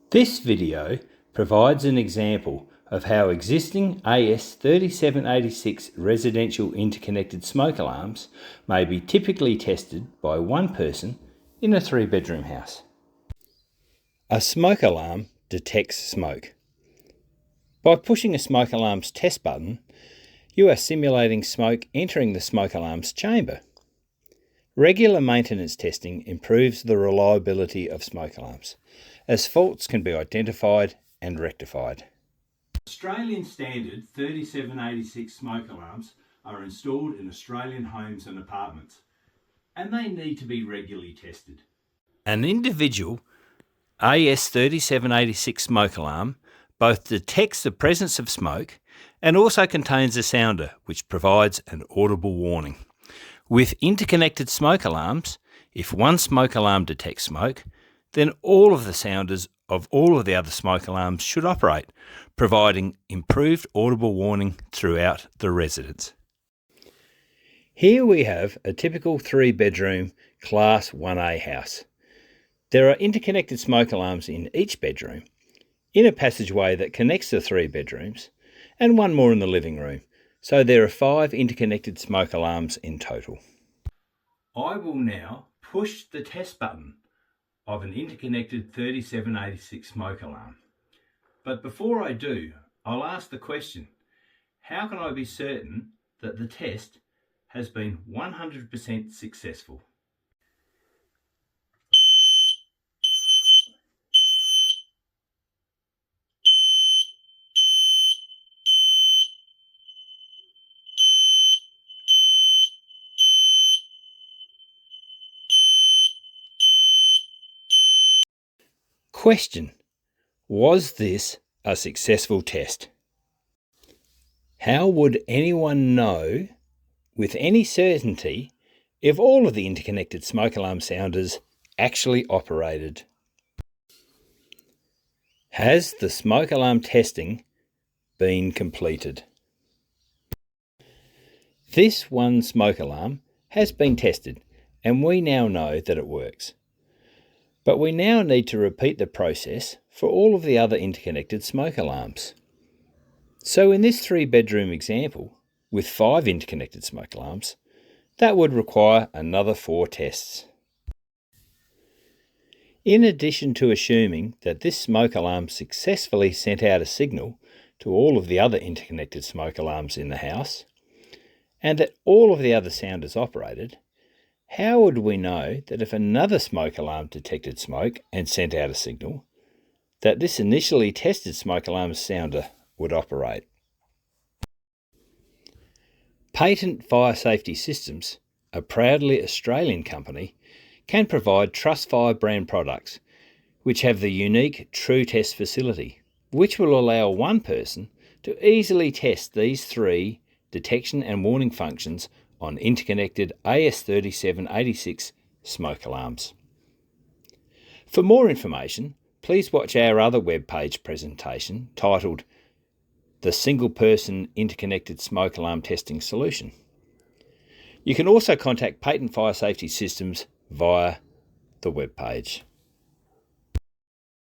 This video provides an example of how existing AS3786 residential interconnected smoke alarms may be typically tested by one person in a 3-bedroom house. A smoke alarm detects smoke. By pushing a smoke alarm's test button, you are simulating smoke entering the smoke alarm's chamber. Regular maintenance testing improves the reliability of smoke alarms, as faults can be identified and rectified. Australian standard 3786 smoke alarms are installed in Australian homes and apartments, and they need to be regularly tested. An individual AS3786 smoke alarm both detects the presence of smoke and also contains a sounder which provides an audible warning. With interconnected smoke alarms, if one smoke alarm detects smoke, then all of the sounders of all of the other smoke alarms should operate, providing improved audible warning throughout the residence. Here we have a typical 3-bedroom Class 1A house. There are interconnected smoke alarms in each bedroom, in a passageway that connects the 3 bedrooms, and one more in the living room. So there are 5 interconnected smoke alarms in total. I will now push the test button of an interconnected 3786 smoke alarm. But before I do, I'll ask the question, how can I be certain that the test has been 100% successful? Question: was this a successful test? How would anyone know with any certainty if all of the interconnected smoke alarm sounders actually operated? Has the smoke alarm testing been completed? This one smoke alarm has been tested and we now know that it works. But we now need to repeat the process for all of the other interconnected smoke alarms. So in this 3-bedroom example, with 5 interconnected smoke alarms, that would require another 4 tests. In addition to assuming that this smoke alarm successfully sent out a signal to all of the other interconnected smoke alarms in the house, and that all of the other sounders operated, how would we know that if another smoke alarm detected smoke and sent out a signal, that this initially tested smoke alarm sounder would operate? Patent Fire Safety Systems, a proudly Australian company, can provide Trustfire brand products which have the unique True Test facility, which will allow one person to easily test these 3 detection and warning functions on interconnected AS3786 smoke alarms. For more information, please watch our other webpage presentation titled The Single Person Interconnected Smoke Alarm Testing Solution. You can also contact Patent Fire Safety Systems via the webpage.